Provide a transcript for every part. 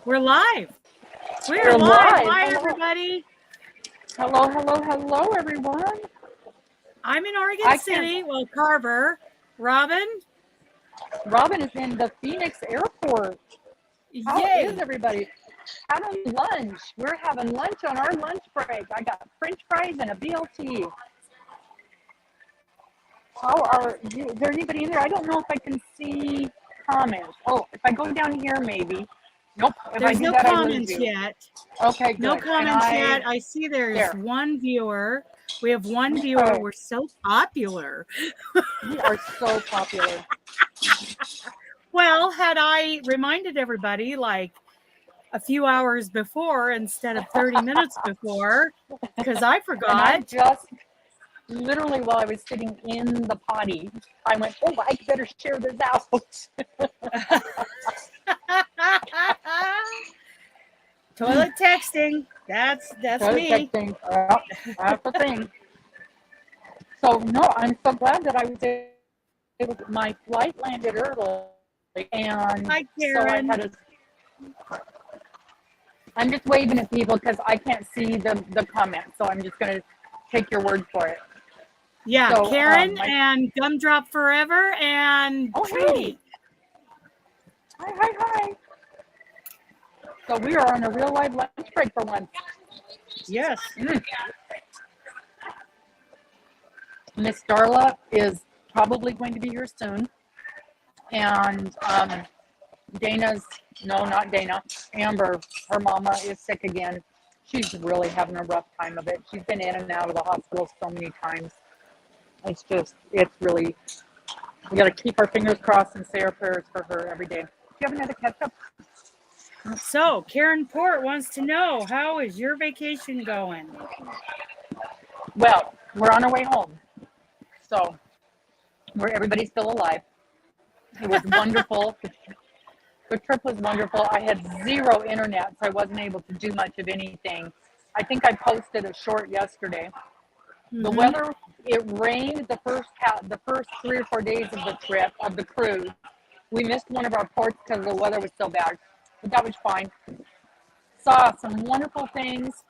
We're live. We're We're live. live. Hi, Hello. everybody. Hello, everyone. I'm in Oregon I City. can't. Well, Carver. Robin. Robin is in the Phoenix airport. How is Yay. everybody? Having lunch. We're having lunch on our lunch break. I got French fries and a BLT. Is there anybody in there? I don't know if I can see comments. Oh, if I go down here, maybe. Nope. If I There's do no that, I lose comments you. yet. Okay, good. No comments yet. I see there's there. one viewer. We have one viewer. Okay. We're so popular. We are so popular. Well, had I reminded everybody like a few hours before instead of 30 minutes before, because I And I forgot. just literally while I was sitting in the potty, I went, oh, I better share this out. Toilet texting. That's me. Texting. Well, that's the thing. So no, I'm so glad that I was able to, my flight landed early, and Hi, so I Karen. had a. I'm just waving at people because I can't see the comments, so I'm just gonna take your word for it. Yeah, So Karen and Gumdrop Forever and Trudy. Hey. Hi. So we are on a real live lunch break for once. Yes. Miss Darla is probably going to be here soon. And not Dana, Amber, her mama is sick again. She's really having a rough time of it. She's been in and out of the hospital so many times. It's really, we got to keep our fingers crossed and say our prayers for her every day. Do you have another ketchup? So, Karen Port wants to know, how is your vacation going? Well, we're on our way home. So, everybody's still alive. It was wonderful. The trip was wonderful. I had zero internet, so I wasn't able to do much of anything. I think I posted a short yesterday. The weather, it rained the first 3 or 4 days of the trip, of the cruise. We missed one of our ports because the weather was so bad, but that was fine. Saw some wonderful things.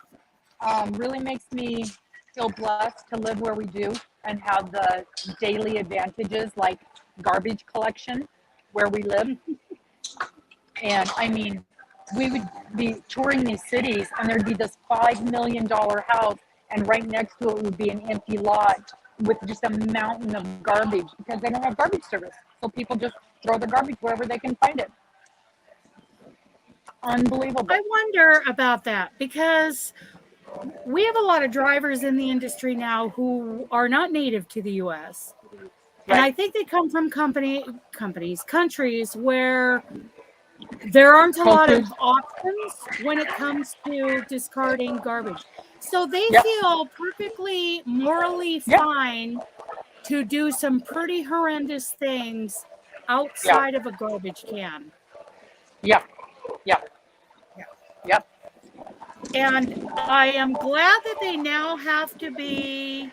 Really makes me feel blessed to live where we do and have the daily advantages like garbage collection where we live. And I mean, we would be touring these cities and there'd be this $5 million house, and right next to it would be an empty lot with just a mountain of garbage because they don't have garbage service. So people just throw the garbage wherever they can find it. Unbelievable. I wonder about that because we have a lot of drivers in the industry now who are not native to the U.S. Right. And I think they come from countries where there aren't a lot of options when it comes to discarding garbage. So they feel perfectly morally fine to do some pretty horrendous things outside of a garbage can. Yep. And I am glad that they now have to be,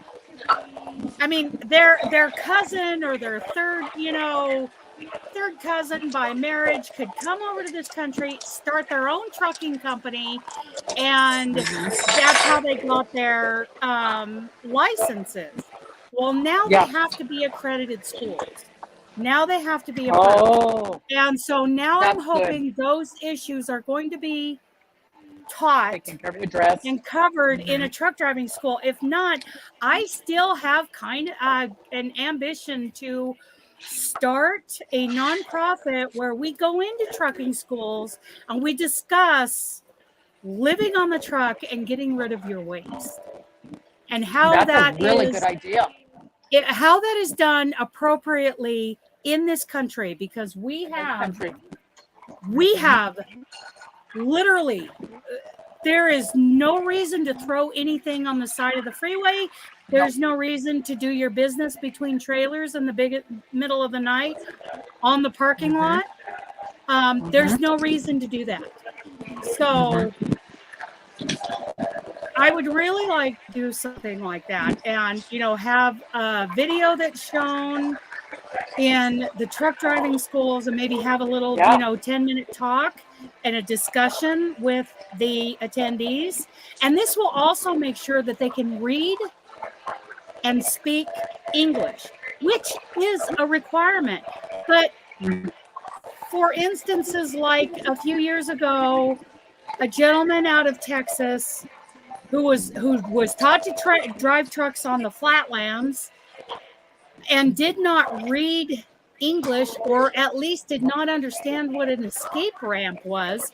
I mean, their cousin or their third cousin by marriage could come over to this country, start their own trucking company, and that's how they got their licenses. Well, now they have to be accredited schools. Now they have to be approved. And so now I'm hoping those issues are going to be taught and covered in a truck driving school. If not, I still have kind of an ambition to start a nonprofit where we go into trucking schools and we discuss living on the truck and getting rid of your waste and how that's a really good idea. How that is done appropriately in this country, because we have literally, there is no reason to throw anything on the side of the freeway. There's no reason to do your business between trailers in the middle of the night on the parking lot. There's no reason to do that. So I would really like to do something like that and, have a video that's shown in the truck driving schools and maybe have a little, Yeah. 10-minute talk and a discussion with the attendees. And this will also make sure that they can read and speak English, which is a requirement. But for instances like a few years ago, a gentleman out of Texas who was taught to drive trucks on the flatlands and did not read English, or at least did not understand what an escape ramp was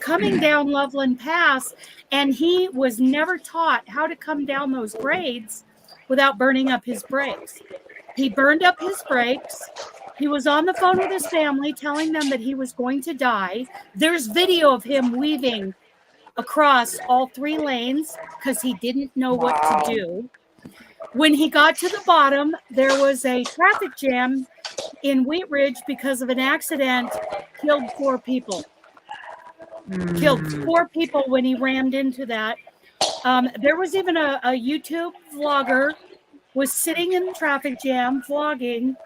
coming down Loveland Pass, and he was never taught how to come down those grades without burning up his brakes. He burned up his brakes. He was on the phone with his family telling them that he was going to die. There's video of him weaving across all 3 lanes because he didn't know what to do. When he got to the bottom, there was a traffic jam in Wheat Ridge because of an accident, killed 4 people. Killed 4 people when he rammed into that. There was even a YouTube vlogger was sitting in the traffic jam vlogging,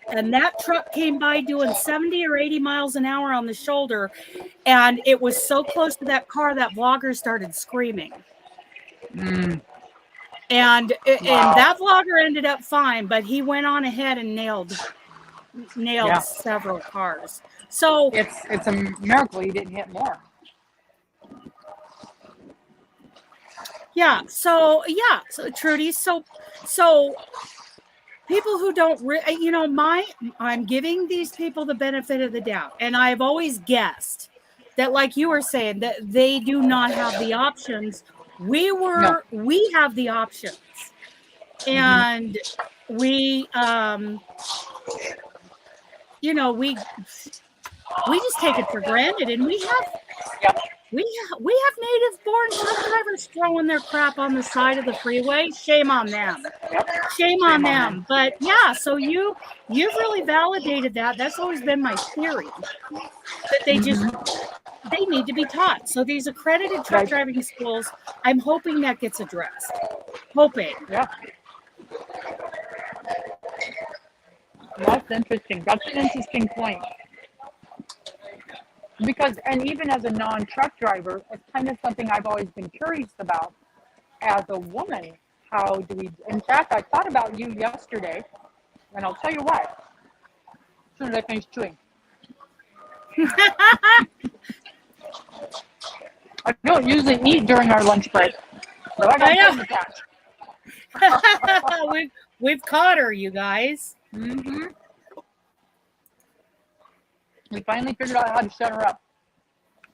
and that truck came by doing 70 or 80 miles an hour on the shoulder, and it was so close to that car that vlogger started screaming. And that vlogger ended up fine, but he went on ahead and nailed several cars. So it's a miracle you didn't hit more. Yeah. So Trudy. So people who don't, I'm giving these people the benefit of the doubt, and I've always guessed that, like you were saying, that they do not have the options. We have the options, and we we just take it for granted, and we have native born truck drivers throwing their crap on the side of the freeway. Shame on them. Shame on them. But yeah, so you've really validated that. That's always been my theory, that they need to be taught. So these accredited truck driving schools, I'm hoping that gets addressed. Hoping. Yeah. That's interesting. That's an interesting point. Because, and even as a non-truck driver, it's kind of something I've always been curious about. As a woman, how do we, in fact, I thought about you yesterday, and I'll tell you why. As soon as I finish chewing. I don't usually eat during our lunch break, but I got to catch. We've caught her, you guys. Mm-hmm. We finally figured out how to shut her up.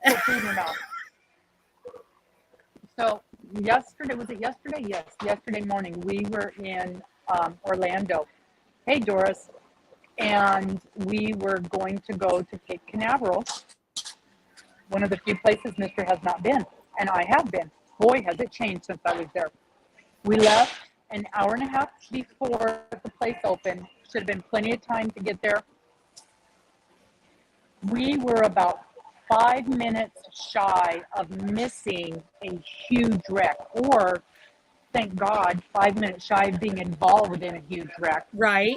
Put food in her mouth. So yesterday, was it yesterday? Yes, yesterday morning we were in Orlando. Hey, Doris. And we were going to go to Cape Canaveral, one of the few places Mr. has not been, and I have been. Boy, has it changed since I was there. We left an hour and a half before the place opened. Should have been plenty of time to get there. We were about 5 minutes shy of missing a huge wreck, or thank God, 5 minutes shy of being involved in a huge wreck. Right.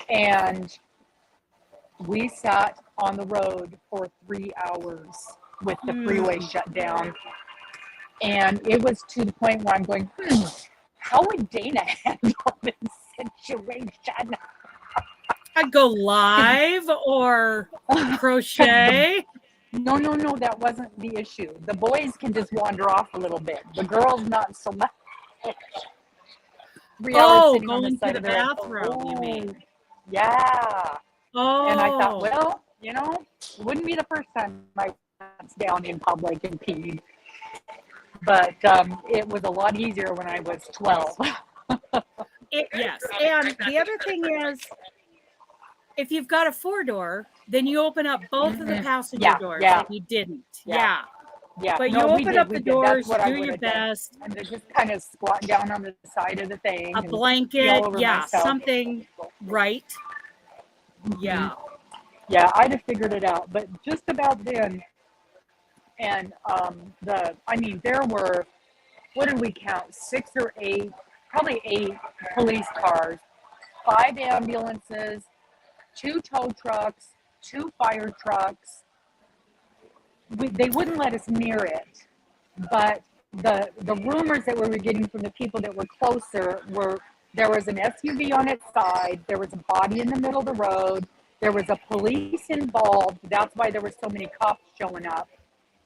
And we sat on the road for 3 hours with the freeway shut down. And it was to the point where I'm going, how would Dana handle this situation? I'd go live or crochet. No, that wasn't the issue. The boys can just wander off a little bit. The girls, not so much. 3 hours sitting on the side to the bathroom, you mean? Yeah. Oh. And I thought, well, it wouldn't be the first time I went down in public and peed. But it was a lot easier when I was 12. Yes. And the other thing is, if you've got a 4-door, then you open up both of the passenger doors. Yeah. And you didn't. Yeah. But you open up the doors, do your best. And then just kind of squat down on the side of the thing. A blanket, something, right? Yeah. Yeah, I'd have figured it out. But just about then, and there were, what did we count? 6 or 8, probably 8 police cars 5 ambulances, 2 tow trucks, 2 fire trucks. They wouldn't let us near it, but the rumors that we were getting from the people that were closer were there was an SUV on its side, there was a body in the middle of the road, there was a police involved. That's why there were so many cops showing up.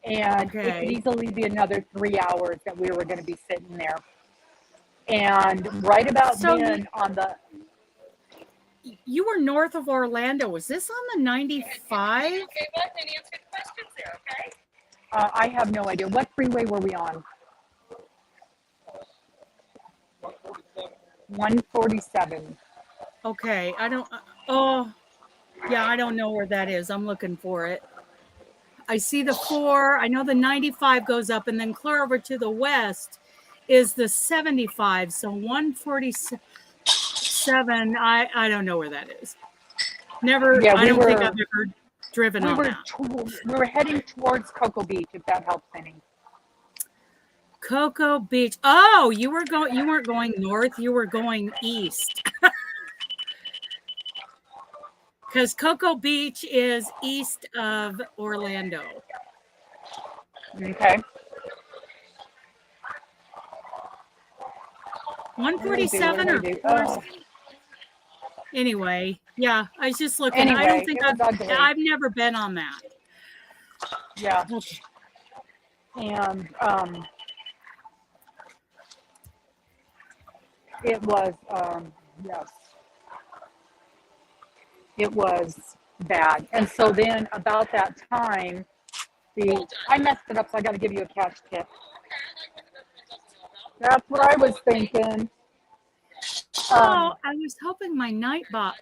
And it could easily be another 3 hours that we were going to be sitting there. And right about then on the... You were north of Orlando. Was this on the 95? Okay, well, then answer questions there, okay? I have no idea. What freeway were we on? 147. Okay, I don't. Oh, yeah, I don't know where that is. I'm looking for it. I see the 4. I know the 95 goes up, and then clear over to the west is the 75. So 147. I don't know where that is. Never. Yeah, I don't think I've ever driven on that. We were heading towards Cocoa Beach, if that helps any. Cocoa Beach. Oh, you weren't going north, you were going east. Because Cocoa Beach is east of Orlando. Okay. 147 or 4. Anyway, yeah, I was just looking. Anyway, I don't think I've never been on that. Yeah. Okay. And it was yes. It was bad. And so then about that time, I messed it up, so I got to give you a cash tip. That's what I was thinking. I was hoping my Nightbot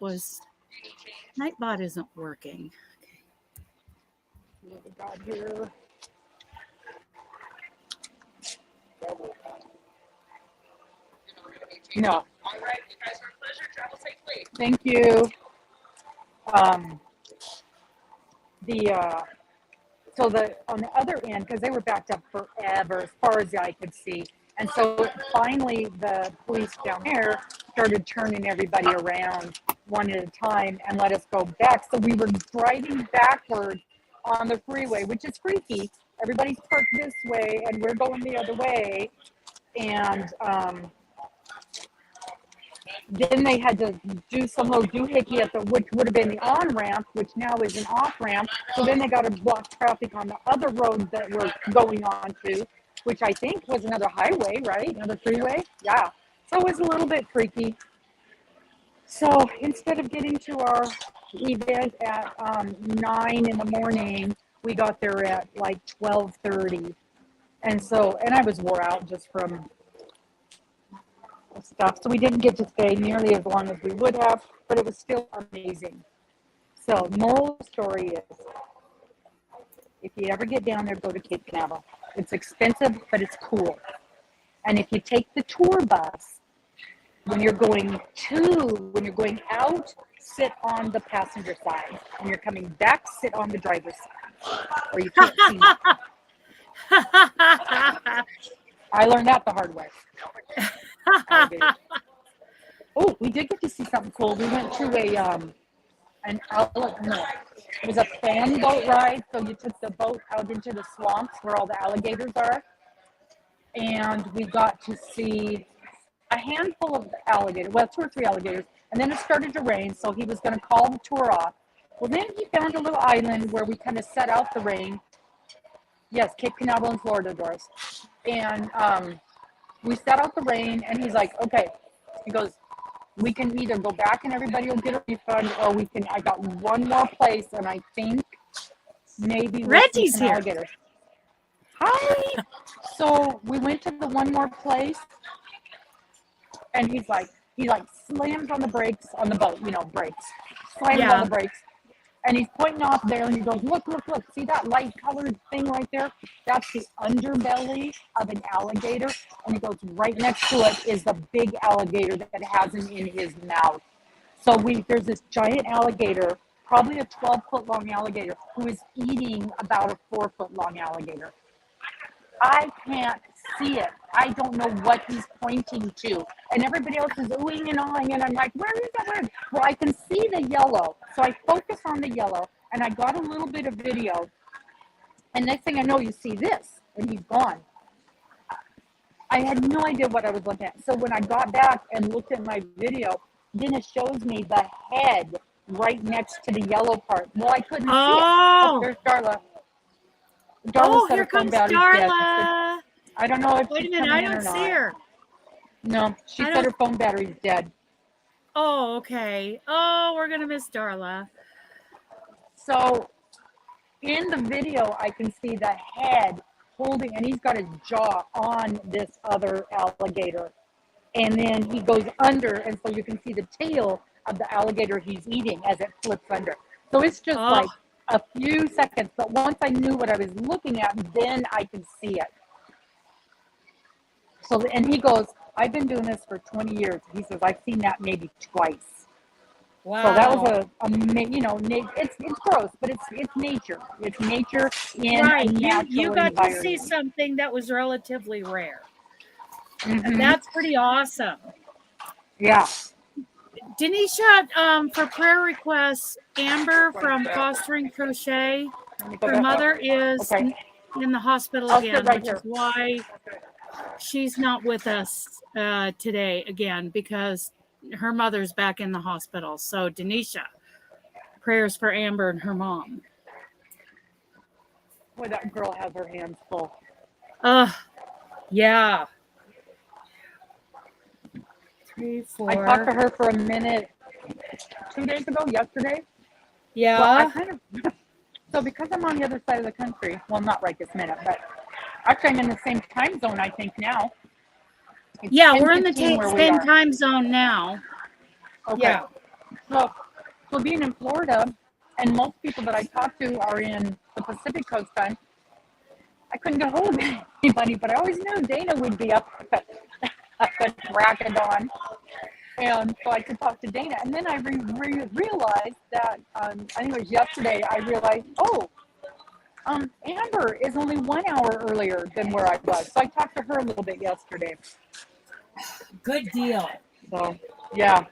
isn't working. What we got here? No. All right, you guys are a pleasure. Travel safely. Thank you. So on the other end, because they were backed up forever, as far as the eye could see, and so finally the police down there started turning everybody around one at a time and let us go back. So we were driving backward on the freeway, which is freaky. Everybody's parked this way, and we're going the other way, and then they had to do some little doohickey at which would have been the on-ramp, which now is an off-ramp. So then they got to block traffic on the other road that we're going on to, which I think was another highway, right? Another freeway? Yeah. So it was a little bit freaky. So instead of getting to our event at 9 in the morning, we got there at like 12:30. And I was wore out just from stuff, so we didn't get to stay nearly as long as we would have, but it was still amazing. So moral of the story is, if you ever get down there, go to Cape Canaveral. It's expensive, but it's cool. And if you take the tour bus, when you're going out, sit on the passenger side. When you're coming back, sit on the driver's side, or you can't see me. I learned that the hard way. Oh, we did get to see something cool. We went to it was a fan boat ride. So you took the boat out into the swamps where all the alligators are. And we got to see a handful of alligators, well, 2 or 3 alligators. And then it started to rain, so he was going to call the tour off. Well, then he found a little island where we kind of set out the rain. Yes, Cape Canaveral in Florida, Doris. And we set out the rain, and he's like, okay. He goes, we can either go back and everybody will get a refund, or I got one more place, and I think maybe Reggie's here. Alligators. Hi. So we went to the one more place, and he slams on the brakes on the boat, brakes. Slams on the brakes. And he's pointing off there, and he goes, look, see that light colored thing right there? That's the underbelly of an alligator. And he goes, right next to it is the big alligator that has him in his mouth. So there's this giant alligator, probably a 12-foot long alligator, who is eating about a 4-foot long alligator. I can't see it. I don't know what he's pointing to. And everybody else is oohing and awing, and I'm like, where is that? Where? Well, I can see the yellow. So I focus on the yellow, and I got a little bit of video. And next thing I know, you see this, and he's gone. I had no idea what I was looking at. So when I got back and looked at my video, then it shows me the head right next to the yellow part. Well, I couldn't see it. Oh, there's Darla. Darla said here her phone comes battery's dead. Darla. I don't know if Wait a she's minute, coming I in or don't not. see her. No, she said her phone battery's dead. Oh, okay. Oh, we're going to miss Darla. So in the video, I can see the head holding, and he's got his jaw on this other alligator. And then he goes under, and so you can see the tail of the alligator he's eating as it flips under. So it's just like a few seconds, but once I knew what I was looking at, then I could see it. So, and he goes, I've been doing this for 20 years. He says, I've seen that maybe twice. Wow. So that was it's gross, but it's nature. It's nature in a natural You got environment. to see something that was relatively rare. Mm-hmm. And that's pretty awesome. Yeah. Denisha, for prayer requests, Amber from Fostering Crochet, her mother is in the hospital again, which is why she's not with us today again, because her mother's back in the hospital. So Denisha, prayers for Amber and her mom. Boy, that girl has her hands full. Yeah. 3, 4. I talked to her for a minute 2 days ago, yesterday. Yeah. Well, so because I'm on the other side of the country, well, not right this minute, but actually I'm in the same time zone, I think, now. It's we're in the same time zone now. Okay. Yeah. So being in Florida, and most people that I talk to are in the Pacific Coast time, I couldn't get hold of anybody, but I always knew Dana would be up at crack of dawn. And so I could talk to Dana. And then I realized that, I think it was yesterday, I realized, Amber is only 1 hour earlier than where I was. So I talked to her a little bit yesterday. Good deal. So, yeah.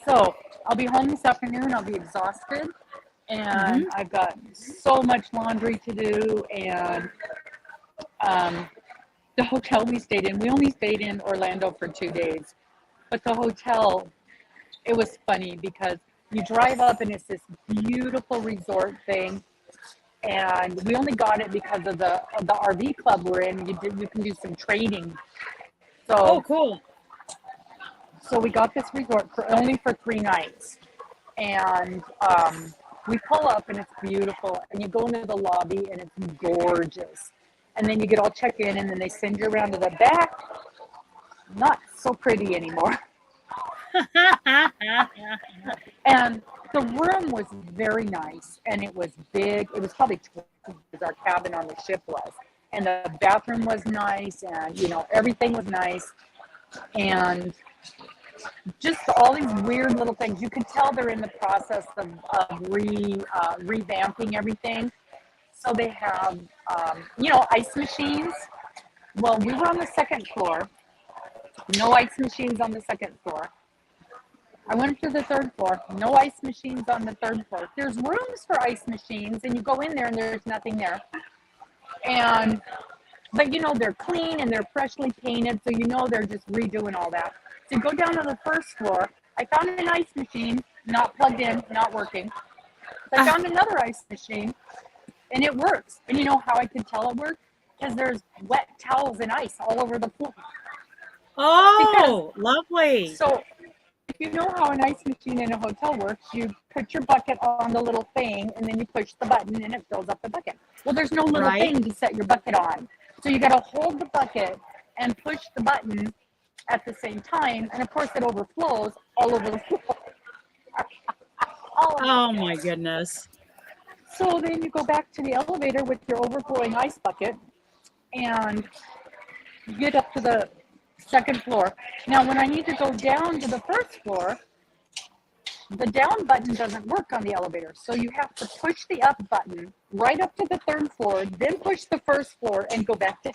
So I'll be home this afternoon. I'll be exhausted. And I've got so much laundry to do. And the hotel we stayed in, we only stayed in Orlando for 2 days. But the hotel, it was funny because you drive up and it's this beautiful resort thing. And we only got it because of the RV club we're in. You can do some trading. So, cool. So we got this resort only for 3 nights. And we pull up and it's beautiful. And you go into the lobby and it's gorgeous. And then you get all checked in and then they send you around to the back. Not so pretty anymore. And the room was very nice and it was big. It was probably twice as our cabin on the ship was. And the bathroom was nice and, everything was nice. And just all these weird little things. You could tell they're in the process of revamping everything. So they have, ice machines. Well, we were on the second floor. No ice machines on the second floor. I went to the third floor. No ice machines on the third floor. There's rooms for ice machines, and you go in there, and there's nothing there. But they're clean, and they're freshly painted, so they're just redoing all that. So you go down to the first floor. I found an ice machine, not plugged in, not working. So I found another ice machine, and it works. And you know how I could tell it worked? Because there's wet towels and ice all over the floor. Oh, lovely. So if you know how an ice machine in a hotel works, you put your bucket on the little thing, and then you push the button, and it fills up the bucket. Well, there's no little thing to set your bucket on. So you got to hold the bucket and push the button at the same time, and of course it overflows all over the floor. Oh my goodness. So then you go back to the elevator with your overflowing ice bucket and get up to the second floor. Now when I need to go down to the first floor, the down button doesn't work on the elevator. So you have to push the up button right up to the 3rd floor, then push the 1st floor and go back to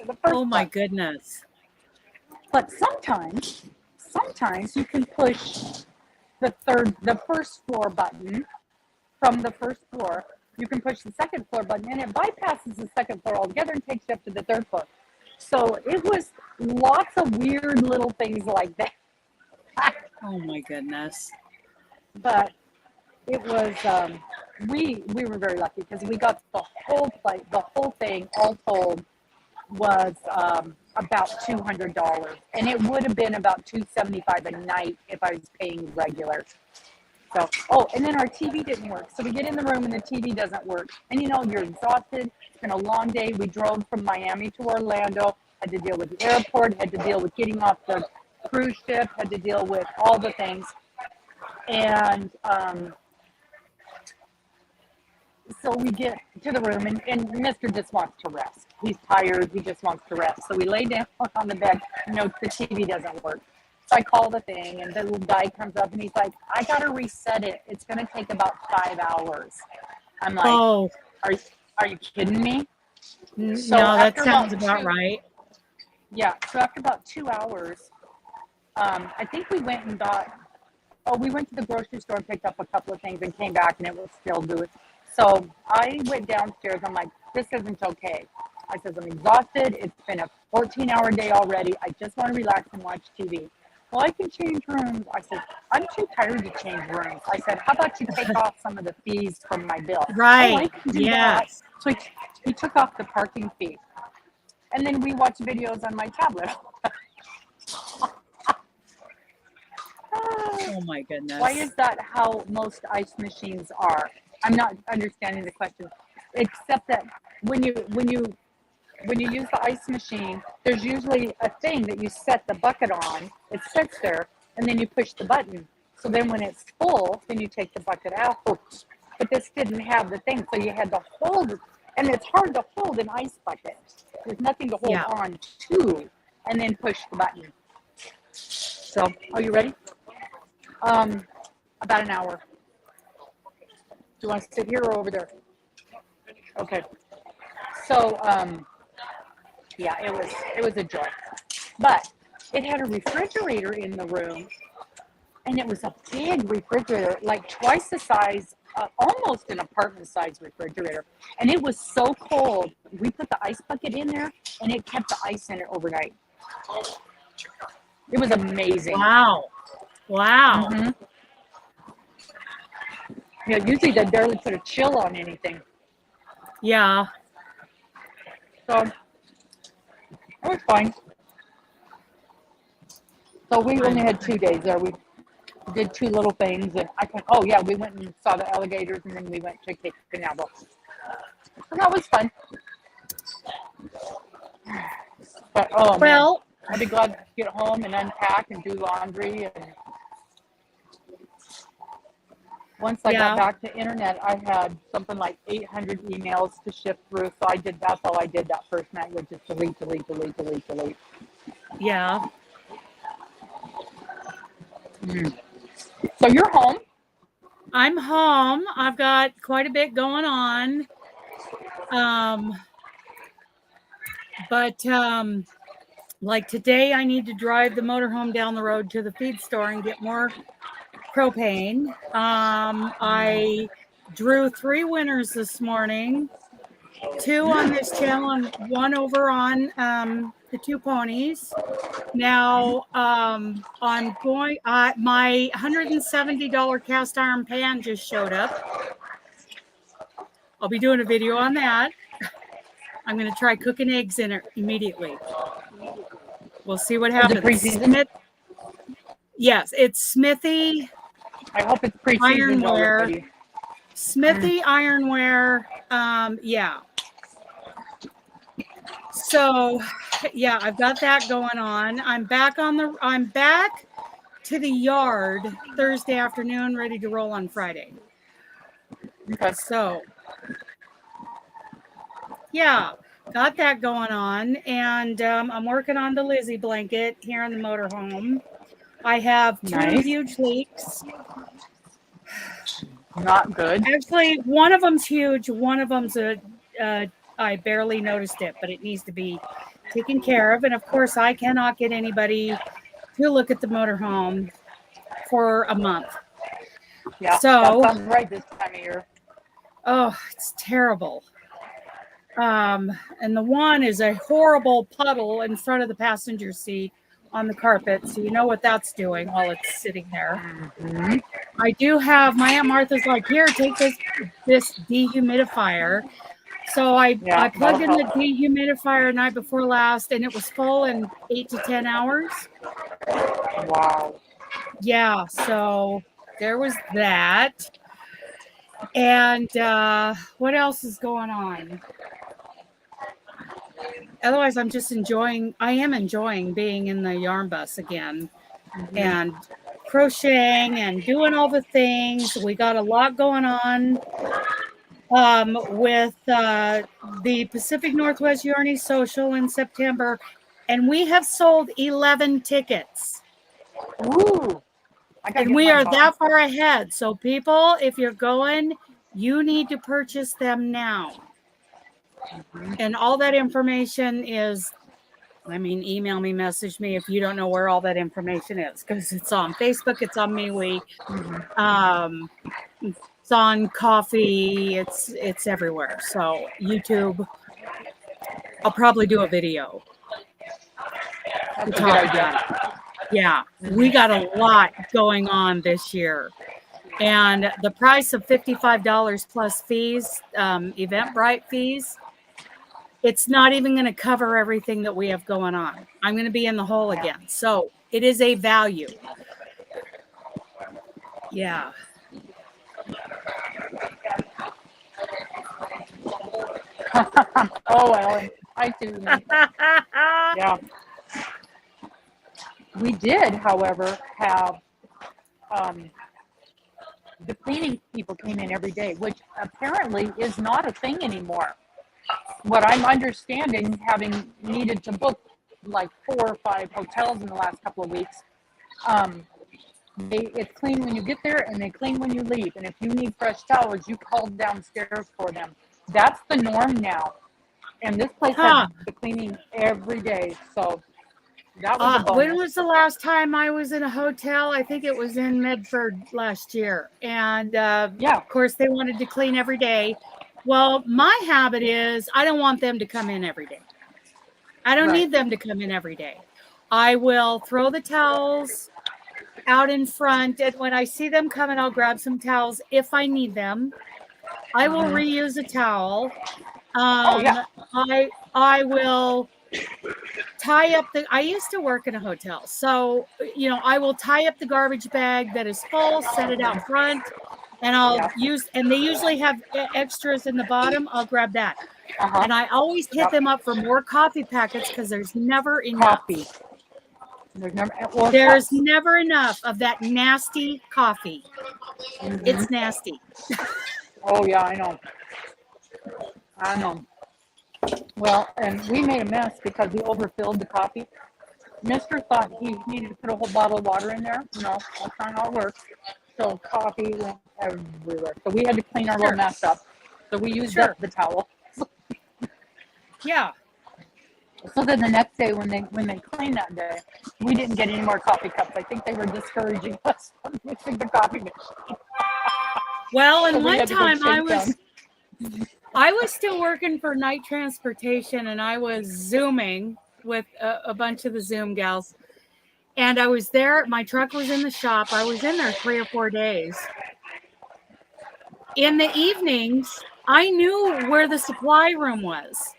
the 1st Oh my button. goodness. But sometimes you can push the 1st floor button from the 1st floor. You can push the 2nd floor button and it bypasses the 2nd floor altogether and takes you up to the 3rd floor. So it was lots of weird little things like that. Oh my goodness. But it was we were very lucky because we got the whole thing all told was about $200, and it would have been about $275 a night if I was paying regular. So, and then our TV didn't work. So we get in the room and the TV doesn't work. And you're exhausted. It's been a long day. We drove from Miami to Orlando, had to deal with the airport, had to deal with getting off the cruise ship, had to deal with all the things. And so we get to the room and Mr. just wants to rest. He's tired. He just wants to rest. So we lay down on the bed. The TV doesn't work. So I call the thing, and the little guy comes up, and he's like, I got to reset it. It's going to take about 5 hours. I'm like, Oh, are you kidding me? So no, that sounds about right. Yeah. So after about 2 hours, I think we went and we went to the grocery store and picked up a couple of things and came back, and it was still doing. So I went downstairs. I'm like, this isn't okay. I said, I'm exhausted. It's been a 14-hour day already. I just want to relax and watch TV. Well, I can change rooms. I said, I'm too tired to change rooms. I said, how about you take off some of the fees from my bill? Right. I can do that. So he took off the parking fee. And then we watched videos on my tablet. Oh my goodness. Why is that how most ice machines are? I'm not understanding the question, except that when you use the ice machine, there's usually a thing that you set the bucket on. It sits there, and then you push the button. So then when it's full, then you take the bucket out. But this didn't have the thing, so you had to hold it. And it's hard to hold an ice bucket. There's nothing to hold on to, and then push the button. So, are you ready? About an hour. Do you want to sit here or over there? Okay. So, yeah, it was a joy. But it had a refrigerator in the room, and it was a big refrigerator, like twice the size, almost an apartment-size refrigerator. And it was so cold. We put the ice bucket in there, and it kept the ice in it overnight. It was amazing. Wow. Mm-hmm. Yeah, usually they barely put a chill on anything. Yeah. So it was fine. So we only had 2 days there. We did 2 little things, and we went and saw the alligators, and then we went to Cape Canaveral. So that was fun. But man, I'd be glad to get home and unpack and do laundry. And once I got back to internet, I had something like 800 emails to shift through. So that's all I did that first night, was just delete. Yeah. So you're home. I'm home. I've got quite a bit going on. But like today, I need to drive the motorhome down the road to the feed store and get more propane. I drew 3 winners this morning, 2 on this channel and 1 over on the 2 ponies. Now I'm going, my $170 cast iron pan just showed up. I'll be doing a video on that. I'm going to try cooking eggs in it immediately. We'll see what happens. Is it pre-seasoned? Yes, it's Smithy. I hope it's pre-seasoned already. Smithy Ironware. Yeah. So, yeah, I've got that going on. I'm back to the yard Thursday afternoon, ready to roll on Friday. Okay. So, yeah, got that going on, and I'm working on the Lizzie blanket here in the motorhome. I have 2 Nice. huge leaks. Not good. Actually, one of them's huge. One of them's I barely noticed it, but it needs to be taken care of. And of course, I cannot get anybody to look at the motorhome for a month. Yeah, that So, sounds right this time of year. oh, it's terrible. And the one is a horrible puddle in front of the passenger seat on the carpet. So you know what that's doing while it's sitting there. Mm-hmm. I do have my Aunt Martha's like, here, take this dehumidifier. So I plugged in the dehumidifier night before last, and it was full in 8 to 10 hours. Wow. Yeah, so there was that. And what else is going on? Otherwise, I am enjoying being in the yarn bus again and crocheting and doing all the things. We got a lot going on with the Pacific Northwest Yarny Social in September, and we have sold 11 tickets. Ooh. And we are that far ahead. So people, if you're going, you need to purchase them now. And all that information is, email me, message me if you don't know where all that information is, because it's on Facebook, it's on MeWe, it's on Coffee, it's everywhere. So YouTube, I'll probably do a video. That's a good idea. Yeah, we got a lot going on this year. And the price of $55 plus fees, Eventbrite fees, it's not even going to cover everything that we have going on. I'm going to be in the hole again. So it is a value. Yeah. Oh, Ellen, I do. Yeah. We did, however, have the cleaning people came in every day, which apparently is not a thing anymore. What I'm understanding, having needed to book like 4 or 5 hotels in the last couple of weeks, it's clean when you get there and they clean when you leave. And if you need fresh towels, you call downstairs for them. That's the norm now. And this place has the cleaning every day. So that was a bonus. When was the last time I was in a hotel? I think it was in Medford last year. And of course, they wanted to clean every day. Well, my habit is I don't want them to come in every day. I don't need them to come in every day. I will throw the towels out in front, and when I see them coming, I'll grab some towels if I need them. I will reuse a towel. I will tie up I used to work in a hotel, so I will tie up the garbage bag that is full, set it out front, and I'll use, and they usually have extras in the bottom. I'll grab that. And I always hit them up for more coffee packets because there's never enough. There's never enough of that nasty coffee. It's nasty. Oh, yeah, I know. Well, and we made a mess because we overfilled the coffee. Mister thought he needed to put a whole bottle of water in there. No, that's not how it works. So coffee went everywhere. So we had to clean our little mess up. So we used up the towel. Yeah. So then the next day when they cleaned that day, we didn't get any more coffee cups. I think they were discouraging us from mixing the coffee machine. Well, and one time I was still working for Night Transportation, and I was Zooming with a bunch of the Zoom gals. And I was there. My truck was in the shop. I was in there 3 or 4 days. In the evenings, I knew where the supply room was,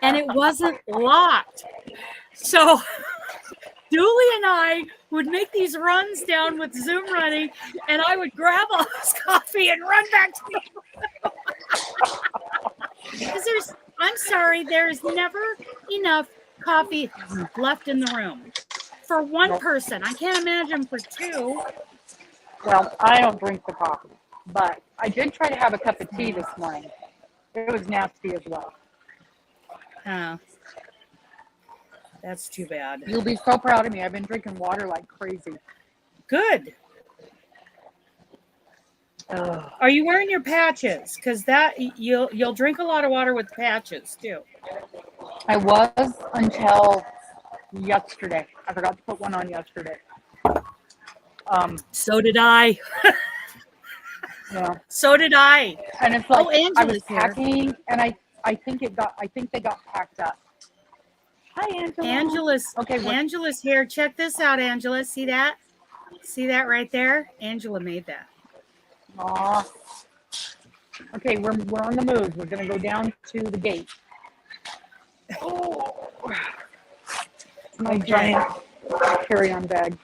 and it wasn't locked. So Dooley and I would make these runs down with Zoom running, and I would grab all this coffee and run back to the room. Because I'm sorry, there's never enough coffee left in the room for one person. I can't imagine for 2. Well, I don't drink the coffee, but I did try to have a cup of tea this morning. It was nasty as well. That's too bad. You'll be so proud of me. I've been drinking water like crazy. Good. Ugh. Are you wearing your patches? Because that you'll drink a lot of water with patches too. I was until yesterday. I forgot to put one on yesterday. So did I. Yeah. So did I. And it's like Oh, I was Angela's here. packing, and I think they got packed up. Hi, Angela. Okay. Angela's here. Check this out, Angela. See that? See that right there? Angela made that. Aw. Okay, we're on the move. We're gonna go down to the gate. Oh, my giant carry-on bag.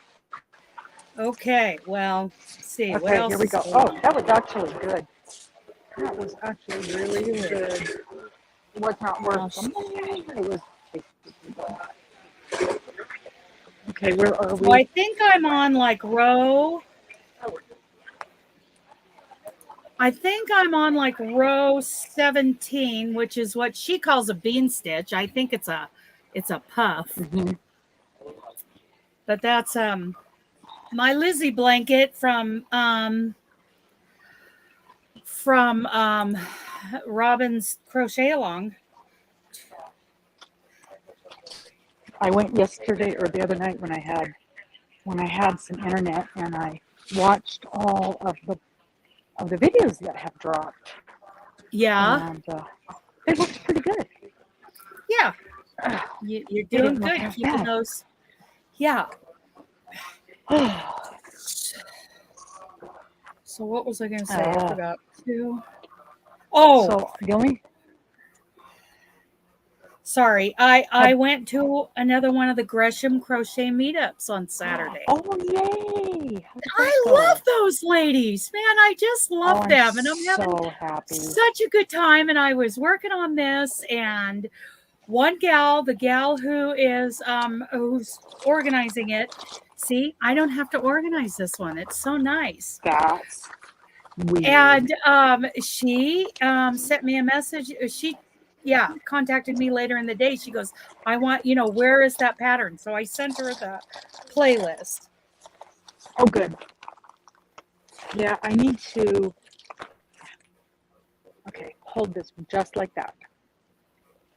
Okay. Well, let's see. What Okay, else? here we is go. going Oh, on? that was actually good. That was actually really good. It was not worth them. It was. Okay, where are Well, I we? think I'm on like row. I think I'm on like row 17, which is what she calls a bean stitch. I think it's a puff. Mm-hmm. But that's my Lizzie blanket from Robin's crochet along. I went yesterday or the other night when I had some internet, and I watched all of the videos that have dropped. Yeah. And it looks pretty good. Yeah. You're doing good keeping those. Yeah. So what was I going to say? I forgot to. Oh. So the only. Sorry, I went to another one of the Gresham crochet meetups on Saturday. Oh, yay! I love those ladies, man. I just love them, and I'm having so happy. such a good time. And I was working on this, and one gal, the gal who is who's organizing it. See, I don't have to organize this one. It's so nice. That's weird. And she sent me a message. She contacted me later in the day. She goes, I want, where is that pattern? So I sent her the playlist. Oh, good. Yeah, I need to. Okay, hold this just like that.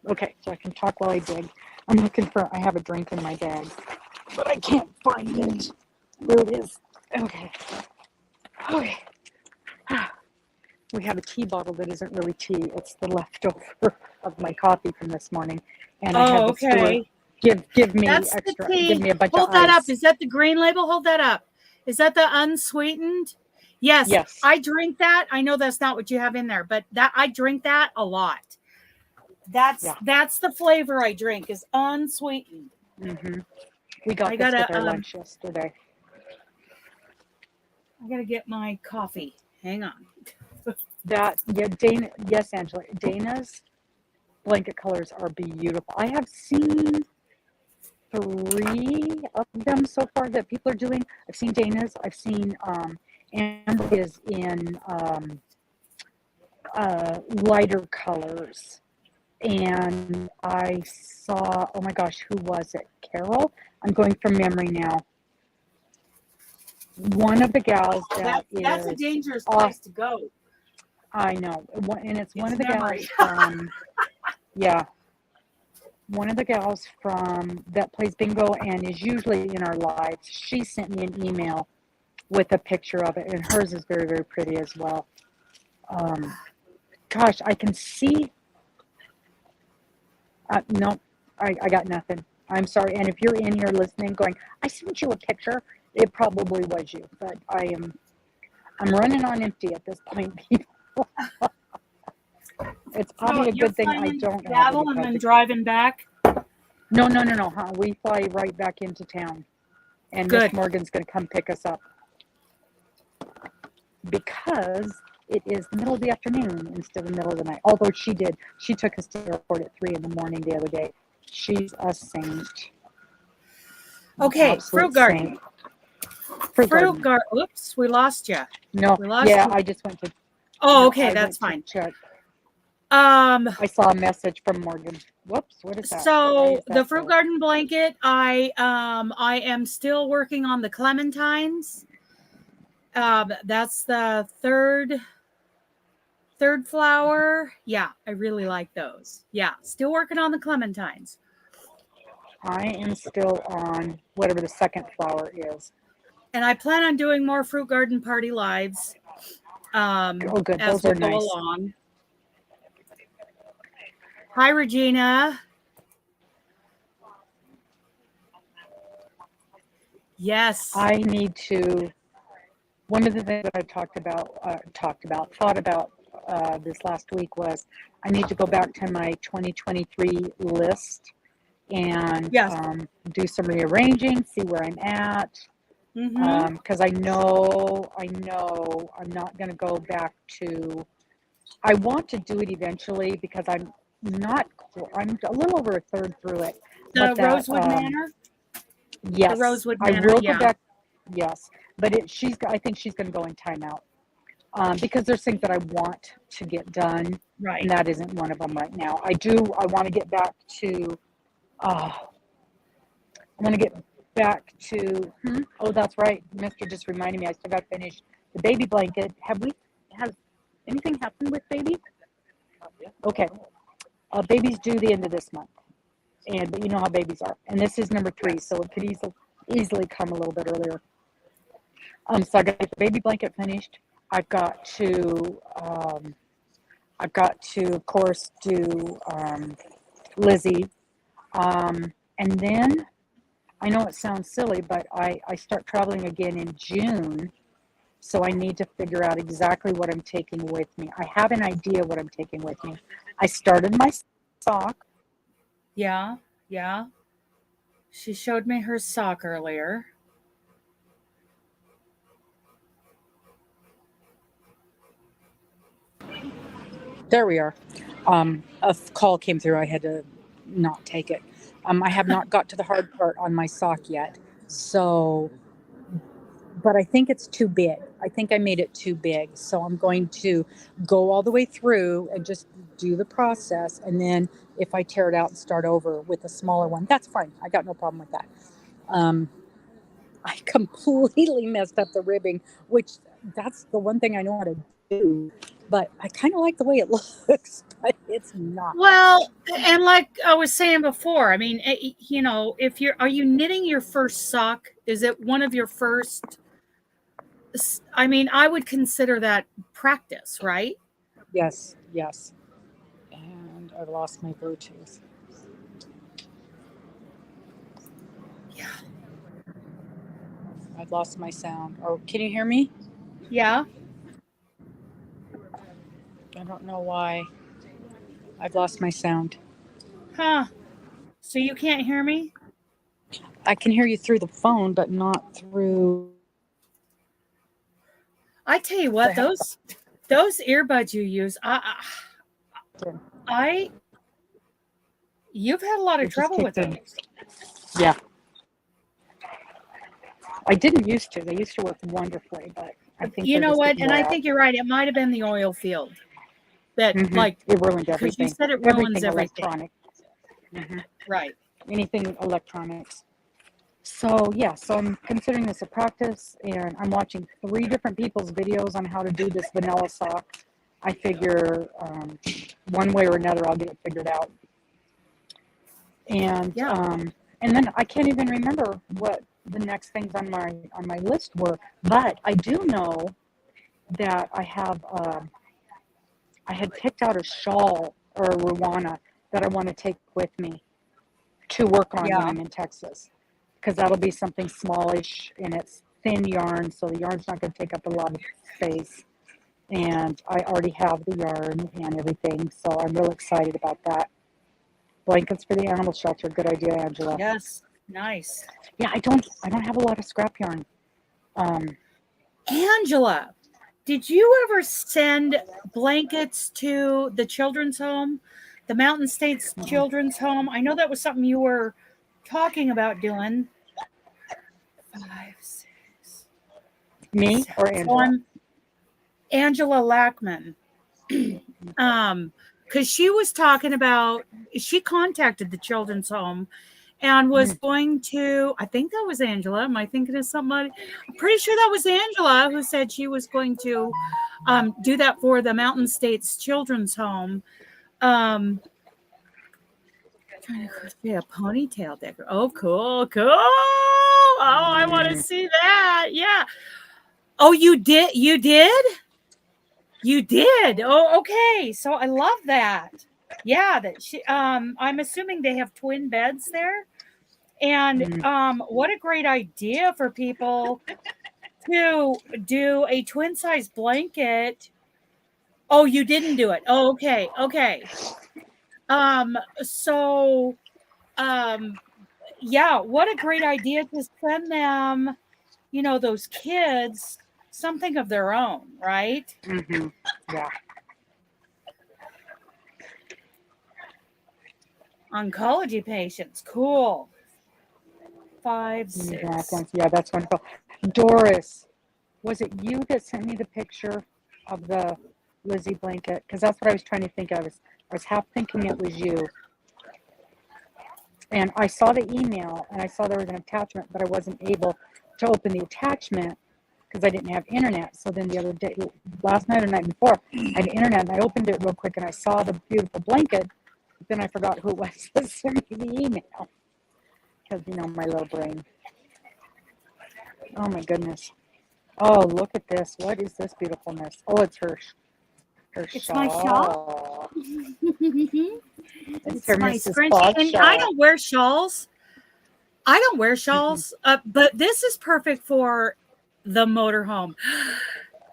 Okay, so I can talk while I dig. I'm looking I have a drink in my bag, but I can't find it. There it is. Okay. Okay. We have a tea bottle that isn't really tea. It's the leftover of my coffee from this morning. And I had the steward give me That's extra, the tea. give me a bunch Hold of that ice. up. Is that the green label? Hold that up. Is that the unsweetened? Yes. I drink that. I know that's not what you have in there, but that I drink that a lot. That's the flavor I drink is unsweetened. Mm-hmm. We got this with our lunch yesterday. I gotta get my coffee. Hang on. Dana. Yes, Angela. Dana's blanket colors are beautiful. I have seen 3 of them so far that people are doing. I've seen Dana's. I've seen Amber is in lighter colors, and I saw. Oh my gosh, who was it? Carol. I'm going from memory now. One of the gals that's a dangerous place to go. I know, and it's one of the gals from, one of the gals from that plays bingo and is usually in our lives. She sent me an email with a picture of it, and hers is very, very pretty as well. Gosh, I can see. No, I got nothing. I'm sorry. And if you're in here listening, going, I sent you a picture. It probably was you, but I'm running on empty at this point, people. It's probably a good thing I don't have Seattle and then driving back. No. Huh? We fly right back into town, and Miss Morgan's going to come pick us up because it is the middle of the afternoon instead of the middle of the night. Although she took us to the airport at 3 a.m. the other day. She's a saint. Okay, fruit garden. Fruit garden. Oops, we lost you. No, I just went to. Oh, okay, that's fine. Check. I saw a message from Morgan. Whoops, what is that? So the fruit garden blanket, I am still working on the clementines. That's the third flower. Yeah, I really like those. Yeah, still working on the clementines. I am still on whatever the second flower is. And I plan on doing more fruit garden party lives Oh, good. as Those we are go nice. along. Hi, Regina. Yes. I need to. One of the things that I thought about this last week was I need to go back to my 2023 list and Yes. do some rearranging, see where I'm at. Mm-hmm. Because I know I'm not going to go back to. I want to do it eventually because I'm not. I'm a little over a third through it, The but that Rosewood Manor. The yes, Rosewood I Manor. will go Yeah. back. Yes, but I think she's going to go in timeout because there's things that I want to get done, Right. and that isn't one of them right now. I want to get back to. Uh, I want to get back to. Oh, that's right. Mister just reminded me. I still got to finish the baby blanket. Has anything happened with baby? Okay. Baby's due the end of this month, but you know how babies are. And this is number 3, so it could easily come a little bit earlier. So I got to get the baby blanket finished. I've got to, of course, do Lizzie, and then I know it sounds silly, but I start traveling again in June. So I need to figure out exactly what I'm taking with me. I have an idea what I'm taking with me. I started my sock. Yeah. Yeah. She showed me her sock earlier. There we are. A call came through. I had to not take it. I have not got to the hard part on my sock yet. So, but I think it's too big. I think I made it too big. So I'm going to go all the way through and just do the process. And then if I tear it out and start over with a smaller one, that's fine. I got no problem with that. Um, I completely messed up the ribbing, which that's the one thing I know how to do. But I kind of like the way it looks, but it's not that Well, fun. and like I was saying before, I mean, if are you knitting your first sock? Is it one of your first? I mean, I would consider that practice, right? Yes, yes. And I've lost my Bluetooth. Yeah. I've lost my sound. Oh, can you hear me? Yeah. I don't know why. I've lost my sound. Huh. So you can't hear me? I can hear you through the phone, but not through I tell you the what, headphone. those earbuds you use, I you've had a lot of It just trouble with kicked in. those. Yeah. I didn't used to. They used to work wonderfully, but I think You they're know just what? getting And wore I out. think you're right. It might have been the oil field that, like, It ruined because you everything. said it ruins Everything everything. electronic. hmm Right. Anything electronics. So yeah, so I'm considering this a practice, and I'm watching 3 different people's videos on how to do this vanilla sock. I figure one way or another I'll get it figured out. And Yeah. um, and then I can't even remember what the next things on my list were, but I do know that I had picked out a shawl or a ruana that I want to take with me to work on when Yeah. I'm in Texas, because that'll be something smallish and it's thin yarn, so the yarn's not going to take up a lot of space. And I already have the yarn and everything, so I'm real excited about that. Blankets for the animal shelter, good idea, Angela. Yes. Nice. Yeah, I don't have a lot of scrap yarn. Um, Angela, did you ever send blankets to the children's home, the Mountain States Children's Home? I know that was something you were talking about doing. 5, 6, me 7. or So Angela? I'm Angela Lackman. Because she was talking about, she contacted the children's home and was going to, I think that was Angela. Am I thinking of somebody? I'm pretty sure that was Angela who said she was going to do that for the Mountain States Children's Home. Trying to crochet a ponytail decor. Oh, cool, cool. Oh, I want to see that. Yeah. Oh, you did? You did? You did. Oh, okay. So I love that. Yeah, that she I'm assuming they have twin beds there. And what a great idea for people to do a twin size blanket. Oh, you didn't do it. Oh, okay. Okay. So yeah, what a great idea to send them, those kids something of their own, right? Yeah. Oncology patients. Cool. 5, 6. Yeah, that's wonderful. Doris, was it you that sent me the picture of the Lizzie blanket? Because that's what I was trying to think of. I was half thinking it was you. And I saw the email and I saw there was an attachment, but I wasn't able to open the attachment because I didn't have internet. So then the other day, last night or night before, I had internet and I opened it real quick and I saw the beautiful blanket. But then I forgot who it was that sent me the email. Because, my little brain. Oh my goodness. Oh, look at this. What is this beautifulness? Oh, it's her It's shawl. my shawl. It's It's her my Mrs. scrunchie. Claus And shawl. I don't wear shawls. But this is perfect for the motorhome.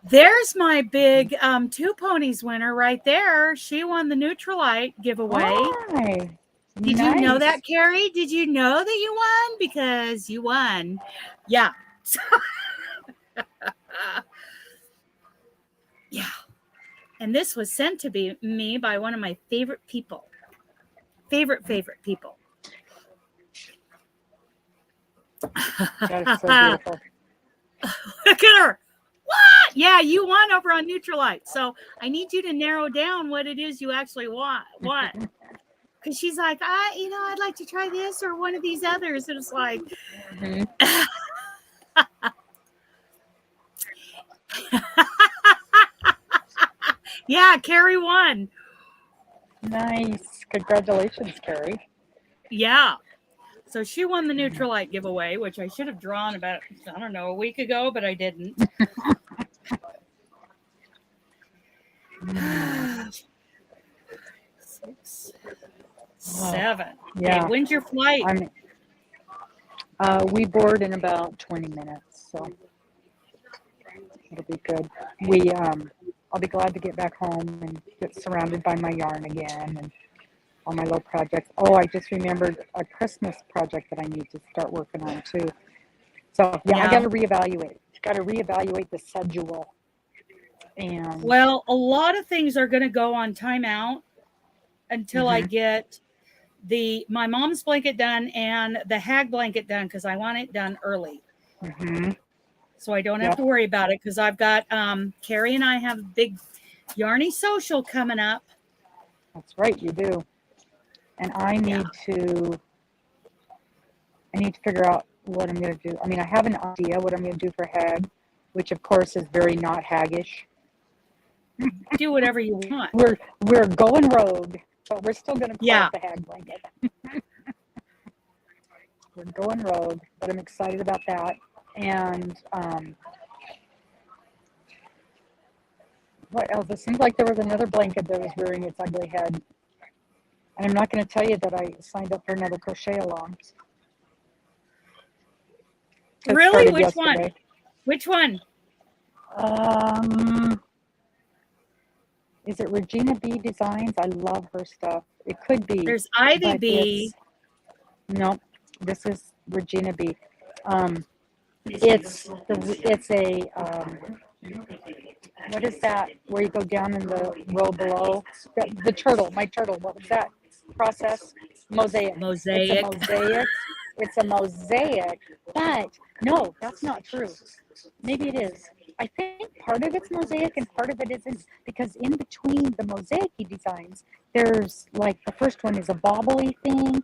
There's my big 2 ponies winner right there. She won the Neutralite giveaway. Hi. Did you know that, Carrie? Did you know that you won? Because you won. Yeah. Yeah. And this was sent to me by one of my favorite people. Favorite people. That is so beautiful. Look at her. What? Yeah, you won over on Neutralite. So I need you to narrow down what it is you actually want. Because she's like, I'd like to try this or one of these others. And it's like, yeah, Carrie won. Nice. Congratulations, Carrie. Yeah. So she won the Neutralite giveaway, which I should have drawn about, I don't know, a week ago, but I didn't. 6, 7. Yeah. Okay, when's your flight? We board in about 20 minutes, so it'll be good. I'll be glad to get back home and get surrounded by my yarn again and all my little projects. Oh, I just remembered a Christmas project that I need to start working on too. So yeah. I got to reevaluate. Got to reevaluate the schedule. And well, a lot of things are going to go on timeout until I get my mom's blanket done and the hag blanket done because I want it done early. So I don't have to worry about it because I've got Carrie and I have a big Yarny social coming up. That's right, you do. And I need to figure out what I'm going to do. I mean, I have an idea what I'm going to do for hag, which of course is very not haggish. Do whatever you want. We're going rogue, but we're still going to call it the hag blanket. We're going rogue, but I'm excited about that. And what else? It seems like there was another blanket that was rearing its ugly head. And I'm not going to tell you that I signed up for another crochet along. Really? Which one? Which one? Is it Regina B Designs? I love her stuff. It could be. There's Ivy B. No, this is Regina B. It's a what is that? Where you go down in the row below? The turtle, my turtle. What was that process? Mosaic. Mosaic. It's a mosaic, but no, that's not true. Maybe it is. I think part of it's mosaic and part of it isn't, because in between the mosaic designs, there's like the first one is a bobbly thing,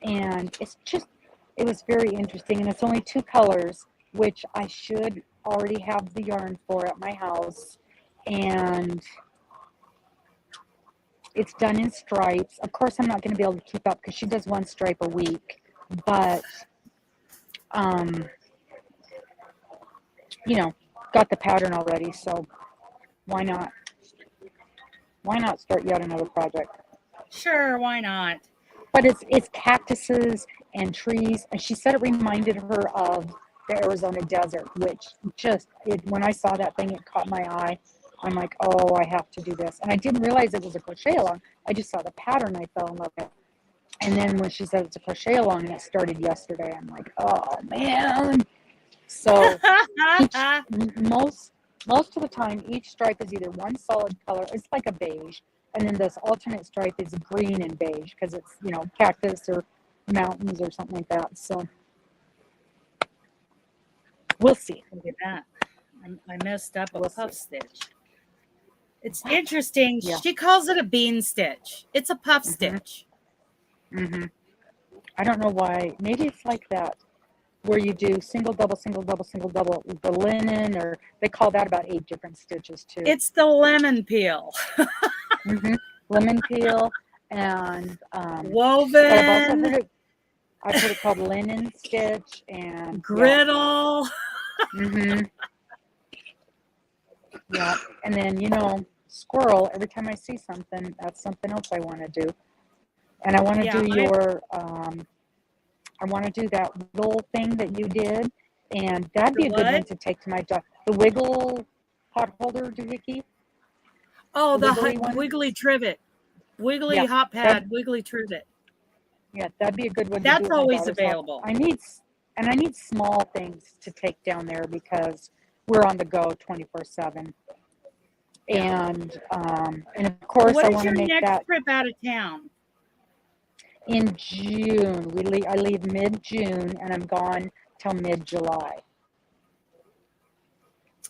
And it was very interesting. And it's only 2 colors, which I should already have the yarn for at my house. And it's done in stripes. Of course, I'm not going to be able to keep up because she does 1 stripe a week. But, got the pattern already. So why not? Why not start yet another project? Sure, why not? But it's cactuses and trees, and she said it reminded her of the Arizona desert, which when I saw that thing, it caught my eye. I'm like, oh, I have to do this, and I didn't realize it was a crochet along. I just saw the pattern, I fell in love with it, and then when she said it's a crochet along, and it started yesterday, I'm like, oh man. So most of the time, each stripe is either one solid color. It's like a beige. And then this alternate stripe is green and beige because it's, cactus or mountains or something like that. So we'll see. Look at that. I messed up a puff stitch. It's interesting. Yeah. She calls it a bean stitch. It's a puff stitch. Mm-hmm. I don't know why. Maybe it's like that where you do single, double, single, double, single, double, the linen, or they call that about 8 different stitches too. It's the lemon peel. Mm-hmm. Lemon peel and woven. I've heard it called linen stitch and griddle. Yeah. Mm-hmm. Yeah, and then squirrel. Every time I see something, that's something else I want to do, and I want to do I want to do that wiggle thing that you did, and that'd be a good one to take to my job. The wiggle pot holder doohickey. Oh, the wiggly trivet. Wiggly hot pad, wiggly trivet. Yeah, that'd be a good one. That's always available. I need small things to take down there because we're on the go 24/7. And of course, I want to make that. What is your next trip out of town? In June. I leave mid-June and I'm gone till mid-July.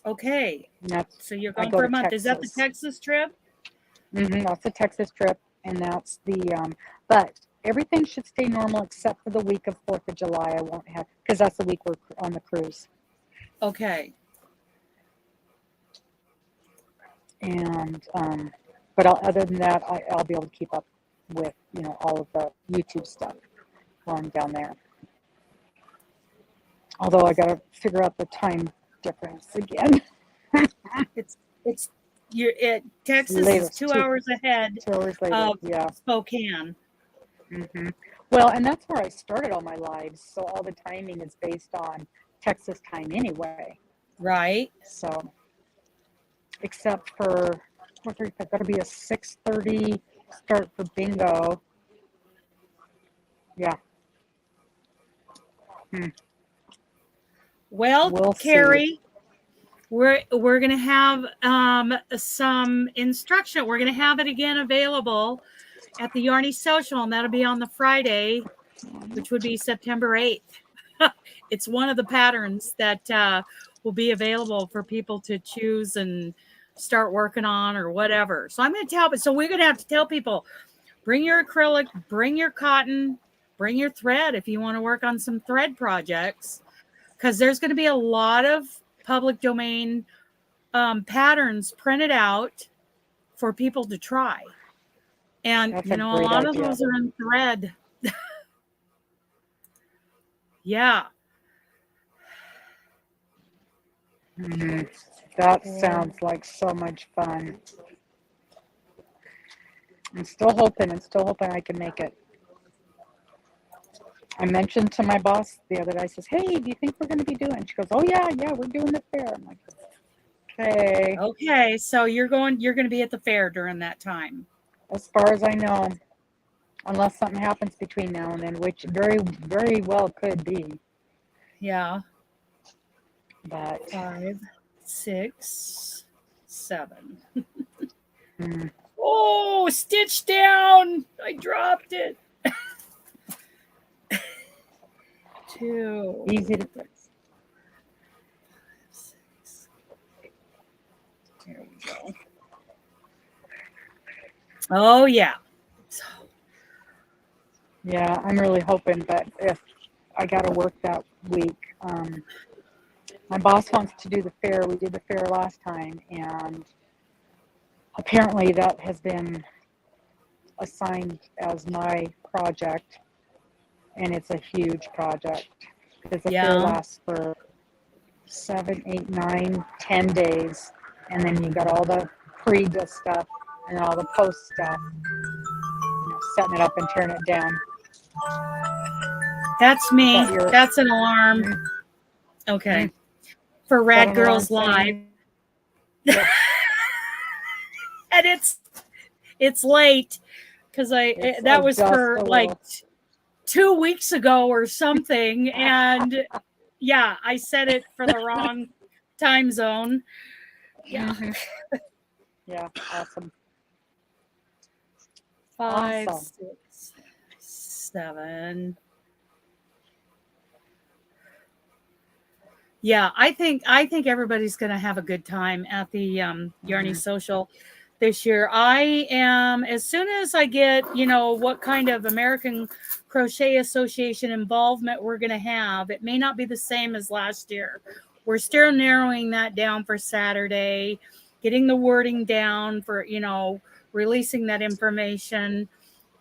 Okay. So you're gone for a month. Is that the Texas trip? Mm-hmm. That's the Texas trip, and that's the but everything should stay normal except for the week of 4th of July. I won't have, because that's the week we're on the cruise. Okay. And but other than that, I'll be able to keep up with all of the YouTube stuff while I'm down there. Although I got to figure out the time difference again. Texas is 2 hours ahead 2 hours later, of Spokane. Mm-hmm. Well, and that's where I started all my lives, so all the timing is based on Texas time anyway. Right. So, except for that'll be a 6:30 start for bingo. Yeah. Well, we'll Carrie, see. we're going to have some instruction. We're going to have it again available at the Yarny Social, and that'll be on the Friday, which would be September 8th. It's one of the patterns that will be available for people to choose and start working on or whatever. So I'm going to tell, so we're going to have to tell people, bring your acrylic, bring your cotton, bring your thread if you want to work on some thread projects, because there's going to be a lot of public domain patterns printed out for people to try. And, That's a lot idea. of those are in thread. Yeah. Mm-hmm. That sounds like so much fun. I'm still hoping I can make it. I mentioned to my boss the other day, I says, hey, do you think we're going to be doing? She goes, oh, yeah, we're doing the fair. I'm like, okay. Okay, so you're going to be at the fair during that time. As far as I know, unless something happens between now and then, which very, very well could be. Yeah. But 5, 6, 7. Mm. Oh, stitch down. I dropped it. 2. Easy to fix. 6. There we go. Oh, yeah. So, Yeah, I'm really hoping, but if I got to work that week, my boss wants to do the fair. We did the fair last time, and apparently that has been assigned as my project, and it's a huge project because the fair Yeah. lasts for 7, 8, 9, 10 days, and then you got all the pre stuff and all the post stuff, setting it up and tearing it down. That's me. Your, That's an alarm. mm, Okay. mm, For is that Rad an alarm Girls Live. saying? Yeah. And it's late because It's that was just for a like little. 2 weeks ago or something. And yeah, I set it for the wrong time zone. Yeah. Mhm. Yeah, awesome. 5, Awesome. 6, 7. Yeah, I think everybody's going to have a good time at the Yarny Social this year. I am, as soon as I get, what kind of American Crochet Association involvement we're going to have. It may not be the same as last year. We're still narrowing that down for Saturday, getting the wording down for, releasing that information.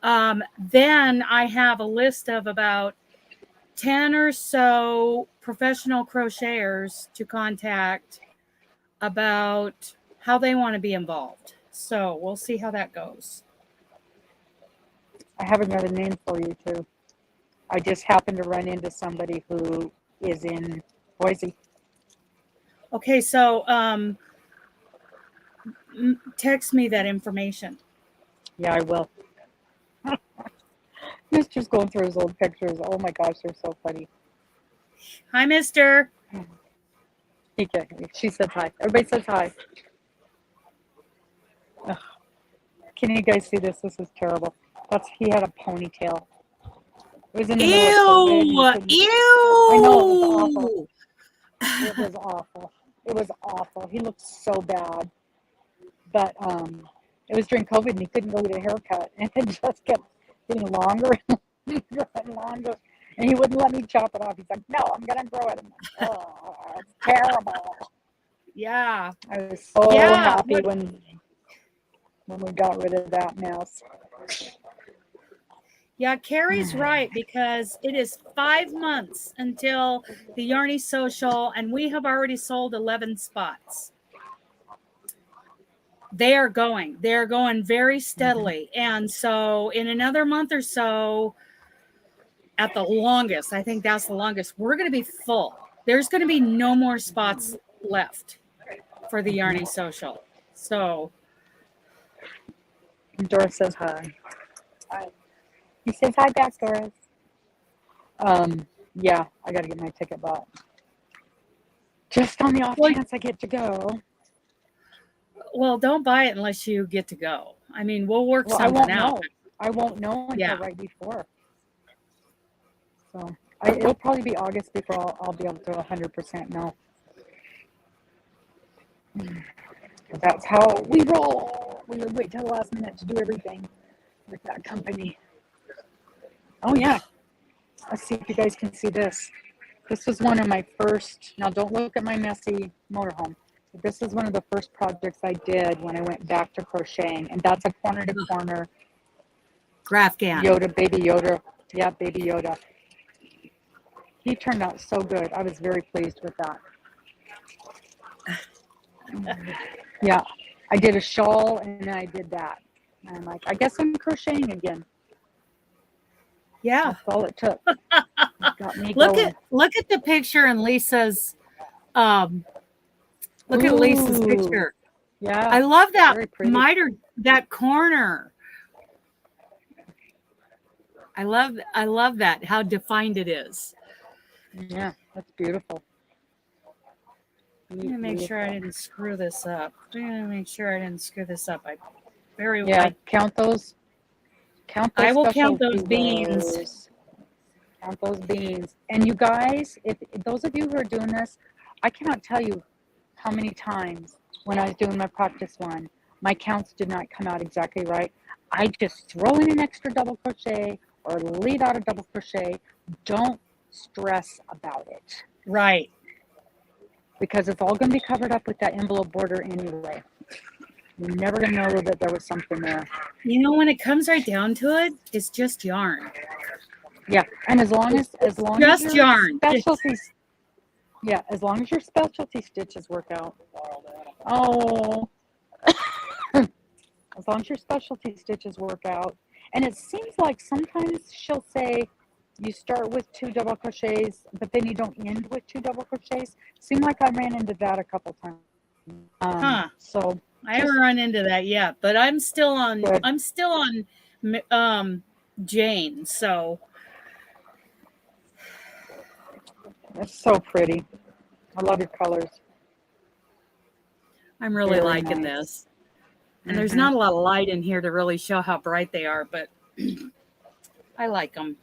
Then I have a list of about 10 or so professional crocheters to contact about how they want to be involved. So we'll see how that goes. I have another name for you too. I just happened to run into somebody who is in Boise. Okay, so text me that information. Yeah, I will. He's just going through his old pictures. Oh my gosh, they're so funny. Hi, mister. She says hi. Everybody says hi. Ugh. Can you guys see this? This is terrible. He had a ponytail. It was in the middle of COVID. Ew! I know, it was awful. It was awful. It was awful. He looked so bad. But it was during COVID and he couldn't go get a haircut. And it just kept getting longer and longer. And he wouldn't let me chop it off. He's like, no, I'm going to grow it. Like, oh, it's terrible. Yeah. I was so happy when we got rid of that mess. Yeah, Carrie's right, because it is 5 months until the Yarny Social, and we have already sold 11 spots. They're going very steadily. And so in another month or so, at the longest, I think that's the longest, we're going to be full. There's going to be no more spots left for the Yarny Social. So Doris says hi. Hi. He says hi back, Doris. Yeah, I got to get my ticket bought. Just on the off chance I get to go. Well, don't buy it unless you get to go. I mean, we'll work something out. I won't know until right before. So it'll probably be August before I'll be able to 100% know. That's how we roll. We would wait till the last minute to do everything with that company. Oh yeah. Let's see if you guys can see this. This was one of my first, now don't look at my messy motorhome. This is one of the first projects I did when I went back to crocheting. And that's a corner to corner. Grafgan. Yoda, baby Yoda. Yeah, baby Yoda. He turned out so good. I was very pleased with that. Yeah, I did a shawl and then I did that. And I'm like, I guess I'm crocheting again. Yeah. That's all it took. Got me look going. Look at the picture in Lisa's look at Lisa's picture. Yeah. I love that miter, that corner. I love that, how defined it is. Yeah, that's beautiful. I'm gonna make sure I didn't screw this up. Count those. I will count those beans. Count those beans. And you guys, if those of you who are doing this, I cannot tell you how many times when I was doing my practice one, my counts did not come out exactly right. I just throw in an extra double crochet or lead out a double crochet, don't stress about it, Right. because it's all going to be covered up with that envelope border anyway. You're never going to know that there was something there. You know, when it comes right down to it, it's just yarn. Yeah, and as long as Just your yarn. specialties, yeah, as long as your specialty stitches work out. Oh, as long as your specialty stitches work out. And it seems like sometimes she'll say you start with 2 double crochets, but then you don't end with 2 double crochets. Seemed like I ran into that a couple times. So I haven't run into that yet, but I'm still on. Good. I'm still on Jane. So it's so pretty. I love your colors. I'm really Very liking nice. this. And there's not a lot of light in here to really show how bright they are, but I like them.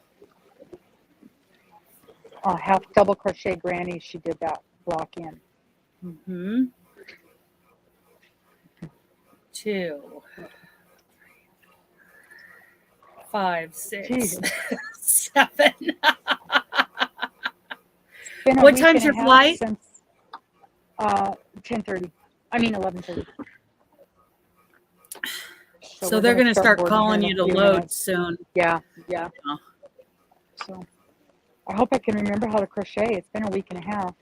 Half double crochet granny, she did that block in. 2, 5, 6, Jesus. 7. Been a What week time's and your a half flight? Since 10:30. I mean 11:30. So they're going to start boarding calling here you in to a few load minutes. soon. Yeah. Yeah. So I hope I can remember how to crochet. It's been a week and a half.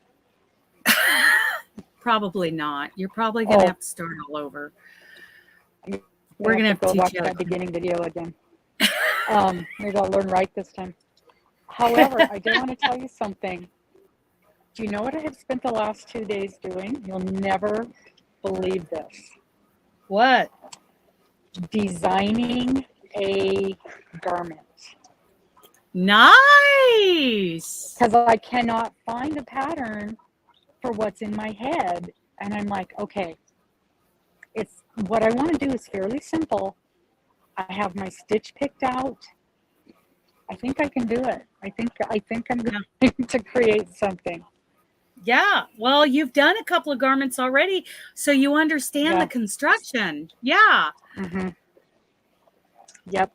Probably not. You're probably going to have to start all over. We're going to have to go teach watch you. that beginning video again. Maybe I'll learn right this time. However, I do want to tell you something. Do you know what I have spent the last 2 days doing? You'll never believe this. What? Designing a garment. Nice. Because I cannot find a pattern for what's in my head. And I'm like, okay, it's what I want to do is fairly simple. I have my stitch picked out. I think I can do it. I think I'm going to create something. Yeah. Well, you've done a couple of garments already, so you understand the construction. Yeah. Mm-hmm. Yep.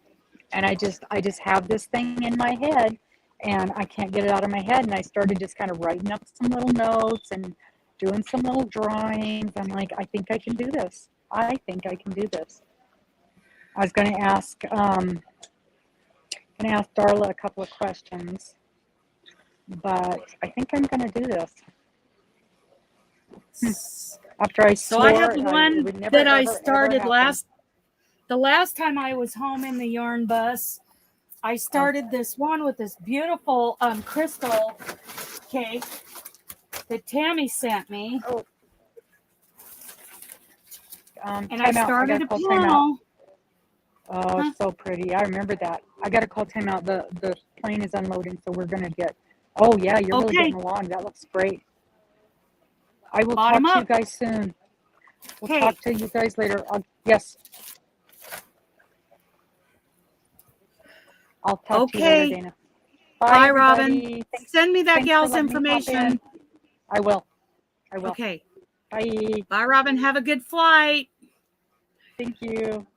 And I just have this thing in my head, and I can't get it out of my head. And I started just kind of writing up some little notes and doing some little drawings. I'm like, I think I can do this. I think I can do this. I was going to ask Darla a couple of questions, but I think I'm going to do this. After I So I have the one that I started last. The last time I was home in the yarn bus, I started this one with this beautiful crystal cake that Tammy sent me. Oh. And I started a panel. Oh, so pretty. I remember that. I got to call time out. The plane is unloading, so we're going to get... Oh, yeah, you're really getting along. That looks great. I will talk to you guys soon. We'll talk to you guys later. Yes. I'll talk to you later, Dana. Bye, Robin. Send me that gal's information. I will. Okay. Bye. Bye, Robin. Have a good flight. Thank you.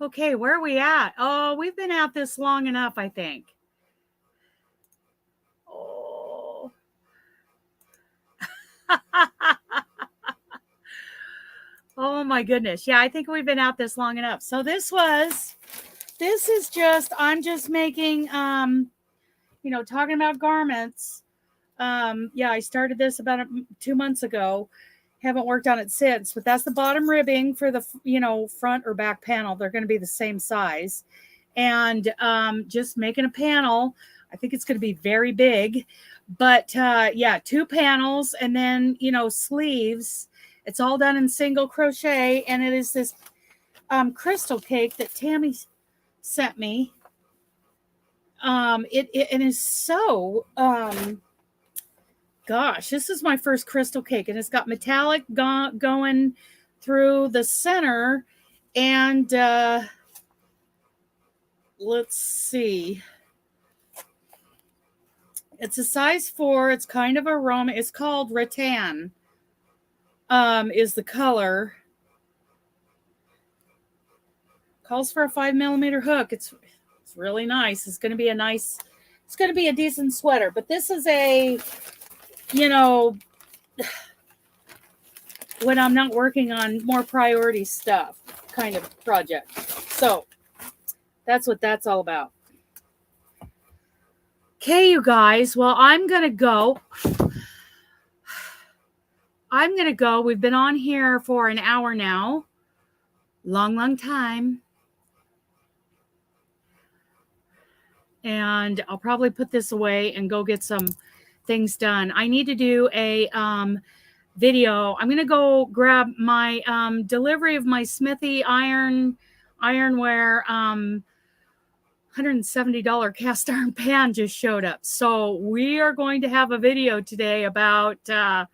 Okay, where are we at? Oh, we've been at this long enough, I think. Oh. Oh my goodness. Yeah, I think we've been out this long enough. So I'm just making, talking about garments. Yeah, I started this about 2 months ago. Haven't worked on it since, but that's the bottom ribbing for the, front or back panel. They're going to be the same size. And just making a panel. I think it's going to be very big. But yeah, 2 panels and then, sleeves. It's all done in single crochet. And it is this crystal cake that Tammy sent me. It is so... gosh, this is my first crystal cake, and it's got metallic going through the center. And let's see. It's a size 4. It's kind of a Roman. It's called rattan. Is the color. Calls for a 5mm hook. It's really nice. It's going to be a decent sweater. But this is a, when I'm not working on more priority stuff kind of project. So that's what that's all about. Okay, you guys. Well, I'm going to go. We've been on here for an hour now. Long time. And I'll probably put this away and go get some things done. I need to do a video. I'm going to go grab my delivery of my Smithy ironware $170 cast iron pan just showed up. So we are going to have a video today about how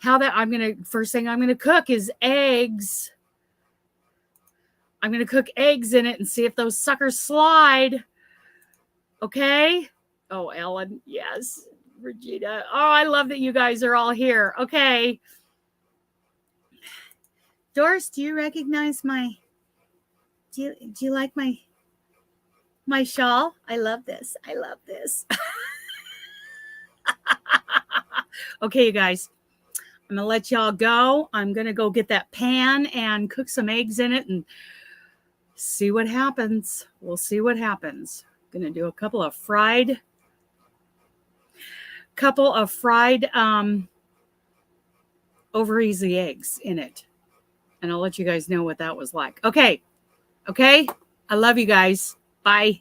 that first thing I'm going to cook is eggs. I'm going to cook eggs in it and see if those suckers slide. Okay. Oh, Ellen. Yes. Regina. Oh, I love that you guys are all here. Okay. Doris, do you recognize do you like my shawl? I love this. Okay, you guys. I'm going to let y'all go. I'm going to go get that pan and cook some eggs in it and see what happens. We'll see what happens. I'm going to do a couple of fried over easy eggs in it. And I'll let you guys know what that was like. Okay. I love you guys. Bye.